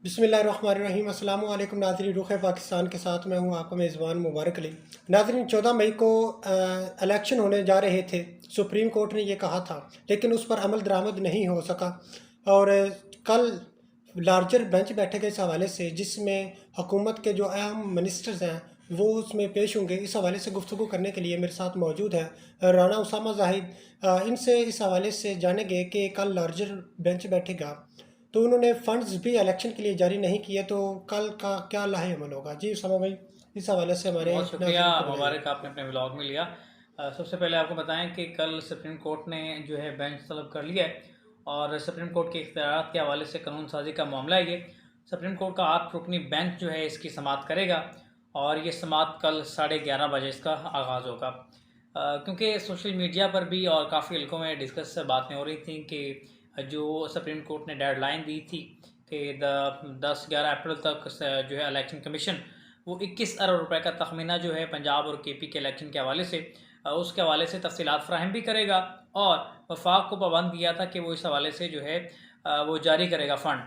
बिस्मिल्लाहिर्रहमानिर्रहीम। अस्सलामु अलैकुम नाज़रीन, रुख़ पाकिस्तान के साथ मैं हूँ आपका मेज़बान मुबारक अली। नाज़रीन, 14 मई को इलेक्शन होने जा रहे थे। सुप्रीम कोर्ट ने ये कहा था, लेकिन उस पर अमल दरामद नहीं हो सका। और कल लार्जर बेंच बैठेगा इस हवाले से, जिसमें हुकूमत के जो अहम मिनिस्टर्स हैं वो उसमें पेश होंगे। इस हवाले से गुफ्तगू करने के लिए मेरे साथ मौजूद है राना उसामा जाहिद। इनसे इस हवाले से जानेंगे कि कल लार्जर बेंच बैठेगा तो उन्होंने फ़ंड्स भी इलेक्शन के लिए जारी नहीं किए, तो कल का क्या लाहे-अमल होगा? जी उसामा भाई, इस हवाले से हमारे बहुत शुक्रिया नाज़रीन को बताइए। मुबारक, आपने अपने व्लॉग में लिया। सबसे पहले आपको बताएं कि कल सुप्रीम कोर्ट ने जो है बेंच तलब कर लिया है और सुप्रीम कोर्ट के इख्तियारात के हवाले से कानून साजी का मामला है ये। सुप्रीम कोर्ट का 8 रुकनी बेंच जो है इसकी समाअत करेगा और ये समाअत कल 11:30 बजे इसका आगाज़ होगा। क्योंकि सोशल मीडिया पर भी और काफ़ी हल्कों में डिस्कस बातें हो रही थी कि जो सुप्रीम कोर्ट ने डेडलाइन दी थी कि 10-11 अप्रैल तक जो है इलेक्शन कमीशन वो 21 अरब रुपए का तखमीना जो है पंजाब और केपी के इलेक्शन के हवाले से उसके हवाले से तफसीलात फ्राहम भी करेगा और वफाक को पाबंद किया था कि वो इस हवाले से जो है वो जारी करेगा फ़ंड।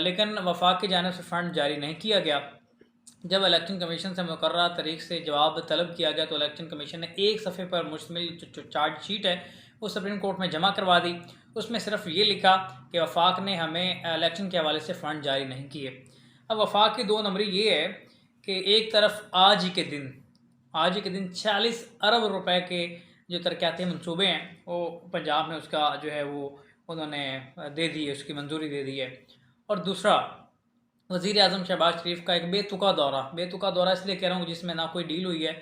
लेकिन वफाक की जानिब से फ़ंड जारी नहीं किया गया। जब इलेक्शन कमीशन से मुकर्रर तारीख से जवाब तलब किया गया तो इलेक्शन कमीशन ने एक सफ़े पर मुश्तमिल जो चार्जशीट है वो सुप्रीम कोर्ट में जमा करवा दी। उसमें सिर्फ ये लिखा कि वफाक ने हमें इलेक्शन के हवाले से फ़ंड जारी नहीं किए। अब वफाक की 2 नंबरी ये है कि एक तरफ आज ही के दिन 46 अरब रुपए के जो तरक्याती मनसूबे हैं वो पंजाब में उसका जो है वो उन्होंने दे दी है, उसकी मंजूरी दे दी है। और दूसरा, वज़ीर आज़म शहबाज शरीफ का एक बेतुका दौरा इसलिए कह रहा हूँ जिसमें ना कोई डील हुई है,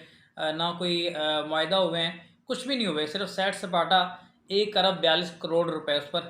ना कोई मुआहदा हुए हैं, कुछ भी नहीं हुए। सिर्फ सैट सपाटा 1 अरब 42 करोड़ रुपए उस पर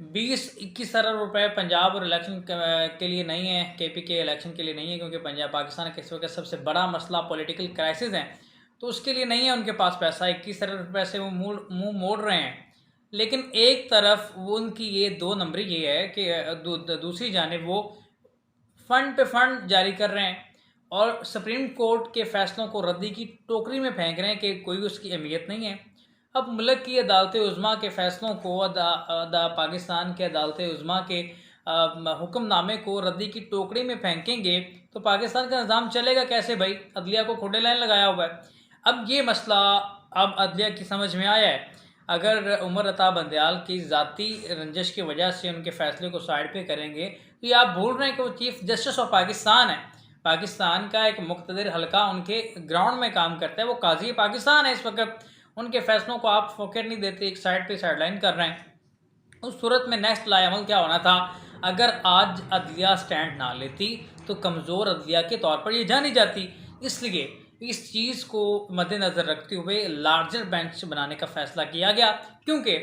20-21 अरब रुपए पंजाब और इलेक्शन के लिए नहीं है, केपी के इलेक्शन के लिए नहीं है, क्योंकि पंजाब पाकिस्तान के इस वक्त सबसे बड़ा मसला पॉलिटिकल क्राइसिस है, तो उसके लिए नहीं है उनके पास पैसा। 21 अरब रुपए से वो मुंह मोड़ रहे हैं। लेकिन एक तरफ वो उनकी ये 2 नंबरी ये है कि दूसरी जानिब वो फ़ंड पे फ़ंड जारी कर रहे हैं और सुप्रीम कोर्ट के फ़ैसलों को रद्दी की टोकरी में फेंक रहे हैं कि कोई उसकी अहमियत नहीं है। अब मुल्क की अदालत उज़्मा के फ़ैसलों को पाकिस्तान के अदालत उज़्मा के हुक्मनामे को रद्दी की टोकरी में फेंकेंगे तो पाकिस्तान का निज़ाम चलेगा कैसे भाई? अदलिया को खोटे लाइन लगाया हुआ है। अब ये मसला अब अदलिया की समझ में आया है। अगर उमर अता बंदयाल की ज़ाती रंजिश की वजह से उनके फ़ैसले को साइड पे करेंगे तो ये आप भूल रहे हैं कि वो चीफ़ जस्टिस ऑफ पाकिस्तान है। पाकिस्तान का एक मुक़तदिर हल्का उनके ग्राउंड में काम करता है, वो काजी पाकिस्तान है। इस वक्त उनके फ़ैसलों को आप फोकट नहीं देते, एक साइड पे साइडलाइन कर रहे हैं। उस सूरत में नेक्स्ट लाएअमल क्या होना था? अगर आज अदलिया स्टैंड ना लेती तो कमज़ोर अदलिया के तौर पर ये जानी जाती। इसलिए इस चीज़ को मद्देनज़र रखते हुए लार्जर बेंच बनाने का फ़ैसला किया गया, क्योंकि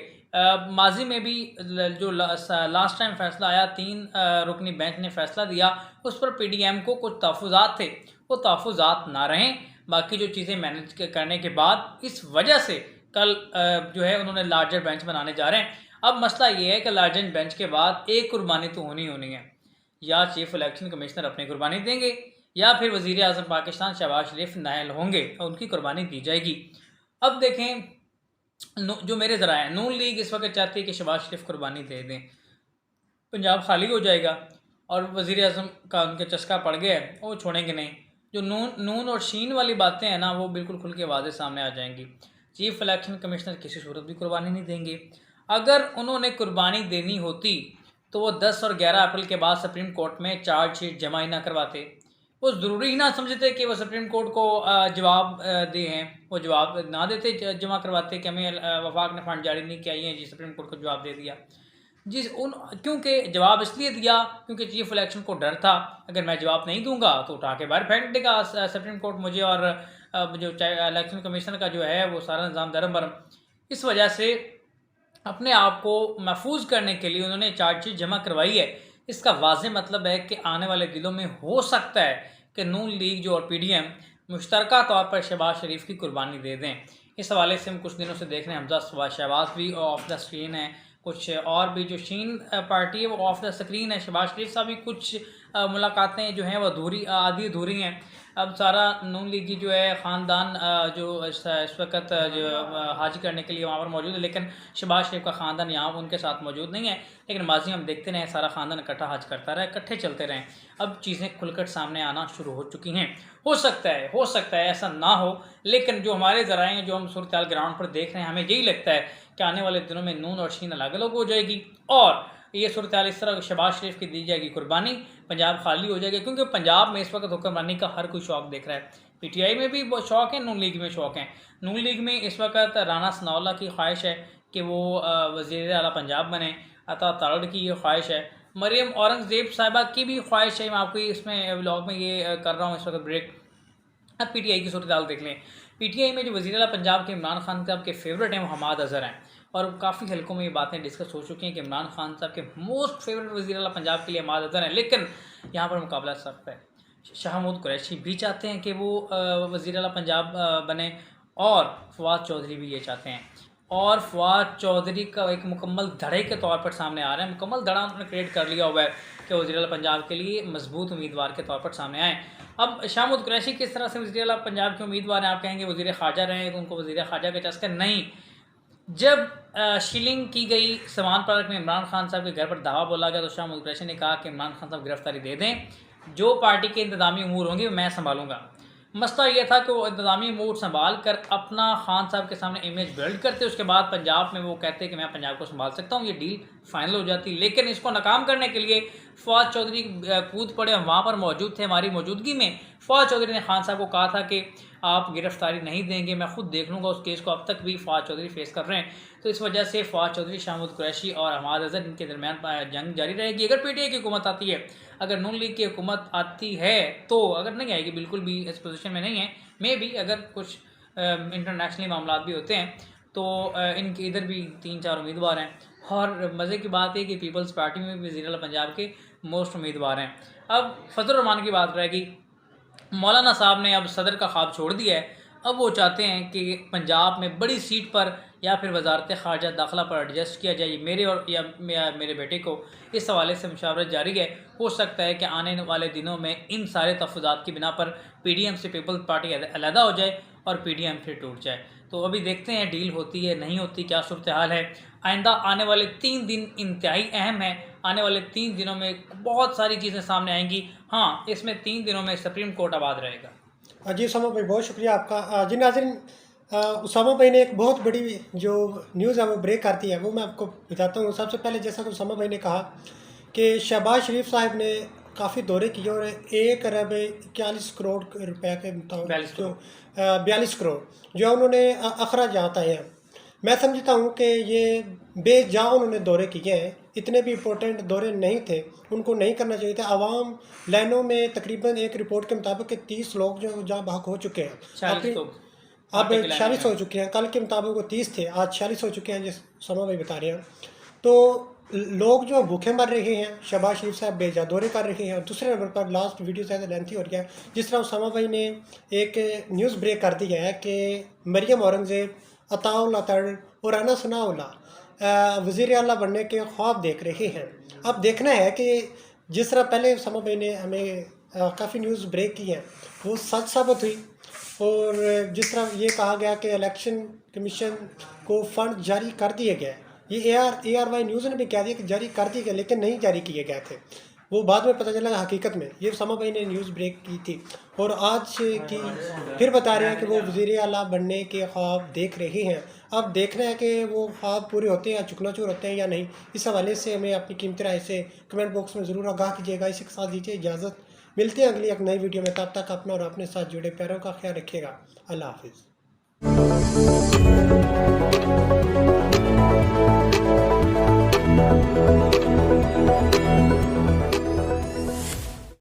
माजी में भी जो लास्ट टाइम फ़ैसला आया 3 रुकनी बेंच ने फ़ैसला दिया, उस पर पीडीएम को कुछ तहफ़्फ़ुज़ात थे, वो तहफ़्फ़ुज़ात ना रहें। बाकी जो चीज़ें मैनेज करने के बाद इस वजह से कल जो है उन्होंने लार्जर बेंच बनाने जा रहे हैं। अब मसला ये है कि लार्जर बेंच के बाद एक कुर्बानी तो होनी है। या चीफ इलेक्शन कमिश्नर अपनी कुर्बानी देंगे या फिर वज़ीर आज़म पाकिस्तान शहबाज शरीफ नायल होंगे और उनकी कुर्बानी दी जाएगी। अब देखें, जो मेरे ज़रा है, नून लीग इस वक्त चाहती है कि शहबाज शरीफ कुर्बानी दे दें, पंजाब खाली हो जाएगा और वज़ीर आज़म का उनके चस्का पड़ गया है, वो छोड़ेंगे नहीं। जो नून और शीन वाली बातें हैं ना, वो बिल्कुल खुल के वाज़े सामने आ जाएंगी। चीफ इलेक्शन कमिश्नर किसी सूरत भी कुर्बानी नहीं देंगे। अगर उन्होंने कुर्बानी देनी होती तो वो 10 और 11 अप्रैल के बाद सुप्रीम कोर्ट में चार्जशीट जमा ही ना करवाते। वो ज़रूरी ही ना समझते कि वो सुप्रीम कोर्ट को जवाब दे हैं, वो जवाब ना देते, जमा करवाते कि हमें वफाक ने फ़ंड जारी नहीं किया, ये जी सुप्रीम कोर्ट को जवाब दे दिया। क्योंकि जवाब इसलिए दिया क्योंकि चीफ इलेक्शन को डर था, अगर मैं जवाब नहीं दूंगा तो उठा के बाहर फेंक देगा सुप्रीम कोर्ट मुझे और जो इलेक्शन कमीशन का जो है वो सारा निज़ाम दरम बरम। इस वजह से अपने आप को महफूज करने के लिए उन्होंने चार्जशीट जमा करवाई है। इसका वाज़ेह मतलब है कि आने वाले दिनों में हो सकता है कि नून लीग जो और पीडीएम मुश्तरका तौर पर शहबाज शरीफ की कुर्बानी दे दें। इस हवाले से हम कुछ दिनों से देख रहे हैं, हमजा शहबाज भी ऑफ द स्क्रीन है, कुछ और भी जो शीन पार्टी है वो ऑफ द स्क्रीन है, शहबाज शरीफ साहब भी कुछ मुलाकातें जो हैं वो आधी अधूरी हैं। अब सारा नून लीग की जो है ख़ानदान जो इस वक्त जो हाजी करने के लिए वहाँ पर मौजूद है, लेकिन शहबाज शरीफ का ख़ानदान यहाँ उनके साथ मौजूद नहीं है। लेकिन माजी हम देखते रहे सारा ख़ानदान इकट्ठा हज करता रहा, इकट्ठे चलते रहें। अब चीज़ें खुलकर सामने आना शुरू हो चुकी हैं। हो सकता है ऐसा ना हो, लेकिन जो हमारे ज़राए हैं, जो हम सूरत-ए-हाल ग्राउंड पर देख रहे हैं, हमें यही लगता है कि आने वाले दिनों में नून और शीन अलग-अलग हो जाएगी और ये सूरत-ए-हाल इस तरह शहबाज शरीफ की दी जाएगी कुर्बानी, पंजाब खाली हो जाएगा। क्योंकि पंजाब में इस वक्त हुक्मरानी का हर कोई शौक़ देख रहा है। पीटीआई में भी बहुत शौक़ है, नून लीग में शौक़ है। नून लीग में इस वक्त राना सनाउल्लाह की ख्वाहिश है कि वो वज़ीर आला पंजाब बने, अता तारड़ की ये ख्वाहिश है, मरियम औरंगज़ेब साहिबा की भी ख्वाहिश है। मैं आपको इसमें व्लॉग में ये कर रहा हूँ इस वक्त ब्रेक। अब पीटीआई की सूरत-ए-हाल देख लें। पीटीआई में जो वज़ीर आला पंजाब के इमरान खान साहब के फेवरेट हैं वो हमाद अज़हर हैं और काफ़ी हलकों में ये बातें डिस्कस हो चुकी हैं कि इमरान खान साहब के मोस्ट फेवरेट वज़ीर आला पंजाब के लिए हमाद अज़हर हैं। लेकिन यहाँ पर मुकाबला सख्त है। शाह महमूद कुरैशी भी चाहते हैं कि वो वज़ीर आला पंजाब बने और फवाद चौधरी भी ये चाहते हैं। और फवाद चौधरी का एक मुकम्मल धड़े के तौर पर सामने आ रहा है। मुकम्मल धड़ा उन्होंने क्रिएट कर लिया हुआ है कि वज़ीर आला पंजाब के लिए मजबूत उम्मीदवार के तौर पर सामने आएँ। अब शाह महमूद कुरैशी किस तरह से वज़ीर आला पंजाब के उम्मीदवार हैं? आप कहेंगे वज़ीर ख़ारजा रहे हैं तो उनको वज़ीर ख़ारजा का चस्का नहीं। जब शीलिंग की गई समान पार्क में इमरान खान साहब के घर पर दावा बोला गया तो शाह महमूद कुरैशी ने कहा कि इमरान खान साहब गिरफ्तारी दे दें, जो पार्टी के इंतज़ामी अमूर होंगे मैं संभालूंगा। मसला यह था कि वो इंतज़ामी अमूर संभाल कर अपना खान साहब के सामने इमेज बिल्ड करते, उसके बाद पंजाब में वो कहते कि मैं पंजाब को संभाल सकता हूँ, ये डील फाइनल हो जाती। लेकिन इसको नाकाम करने के लिए फवाद चौधरी कूद पड़े, वहाँ पर मौजूद थे हमारी मौजूदगी में। फवाद चौधरी ने खान साहब को कहा था कि आप गिरफ्तारी नहीं देंगे, मैं खुद देख लूँगा उस केस को। अब तक भी फवाद चौधरी फेस कर रहे हैं। तो इस वजह से फवाद चौधरी, शाह महमूद कुरैशी और हमाद अज़हर इनके दरमियान जंग जारी रहेगी। अगर पीटीआई की हुकूमत आती है, अगर नून लीग की हुकूमत आती है तो, अगर नहीं आएगी बिल्कुल भी इस पोजीशन में नहीं है, मे बी अगर कुछ इंटरनेशनली मामला भी होते हैं तो इनके इधर भी 3-4 उम्मीदवार हैं। और मज़े की बात है कि पीपल्स पार्टी में भी वज़ीर आला पंजाब के मोस्ट उम्मीदवार हैं। अब फजल रहमान की बात रहेगी। मौलाना साहब ने अब सदर का ख्वाब छोड़ दिया है। अब वो चाहते हैं कि पंजाब में बड़ी सीट पर या फिर वजारत ख़ारजा दाखिला पर एडजस्ट किया जाए। मेरे और या मेरे बेटे को इस हवाले से मुशावरत जारी है। हो सकता है कि आने वाले दिनों में इन सारे तहफ़्फ़ुज़ात की बिना पर पीडीएम से पीपल्स पार्टी अलहदा हो जाए और पीडीएम फिर टूट जाए। तो अभी देखते हैं डील होती है नहीं होती, क्या सूरत हाल है। आइंदा आने वाले 3 दिन इंतहाई अहम है। आने वाले 3 दिनों में बहुत सारी चीज़ें सामने आएंगी। हाँ, इसमें 3 दिनों में सुप्रीम कोर्ट आबाद रहेगा। जी उसामा भाई, बहुत शुक्रिया आपका। जी नाज़रीन, उसामा भाई ने एक बहुत बड़ी जो न्यूज़ है वो ब्रेक करती है, वो मैं आपको बताता हूँ। सबसे पहले जैसा कि उसामा भाई ने कहा कि शहबाज शरीफ साहब ने काफ़ी दौरे किए और 1 अरब 41 करोड़ रुपए के मुताबिक जो 42 करोड़ जो उन्होंने अखराजात आए हैं। मैं समझता हूँ कि ये बेजा उन्होंने दौरे किए हैं, इतने भी इम्पोर्टेंट दौरे नहीं थे, उनको नहीं करना चाहिए था। आवाम लाइनों में तकरीबन एक रिपोर्ट के मुताबिक 30 लोग जो जहाँ भाग हो चुके हैं, अब 46 हो चुके हैं। कल के मुताबिक वो 30 थे, आज 46 हो चुके हैं, जिस समय भाई बता रहे हैं। तो लोग जो भूखे मर रहे हैं, शहबाज शरीफ साहब बेजा दौरे कर रहे हैं। दूसरे नंबर पर लास्ट वीडियो शायद लेंथी हो गया, जिस तरह उसामा भाई ने एक न्यूज़ ब्रेक कर दी है कि मरियम औरंगज़ेब, अताउल्लाह तारड़ और राना सनाउल्लाह वज़ीर आला बनने के ख्वाब देख रहे हैं। अब देखना है कि जिस तरह पहले उसामा भाई ने हमें काफ़ी न्यूज़ ब्रेक की है वो सच साबित हुई, और जिस तरह ये कहा गया कि इलेक्शन कमीशन को फ़ंड जारी कर दिए गए, ये ARY न्यूज़ ने भी कह दिया कि जारी कर दिए गए, लेकिन नहीं जारी किए गए थे। वो बाद में पता चला हकीकत में ये उसामा भाई ने न्यूज़ ब्रेक की थी, और आज की फिर बता रहे हैं कि वो वज़ीर आला बनने के ख्वाब देख रहे हैं। अब देखना है कि वो ख्वाब पूरे होते हैं या चुकनाचूर होते हैं या नहीं। इस हवाले से हमें अपनी कीमती राय से कमेंट बॉक्स में ज़रूर आगाह कीजिएगा। इसी के साथ दीजिए इजाज़त, मिलते हैं अगली एक नई वीडियो में। तब तक अपना और अपने साथ जुड़े प्यारों का ख्याल रखिएगा। अल्लाह हाफिज़।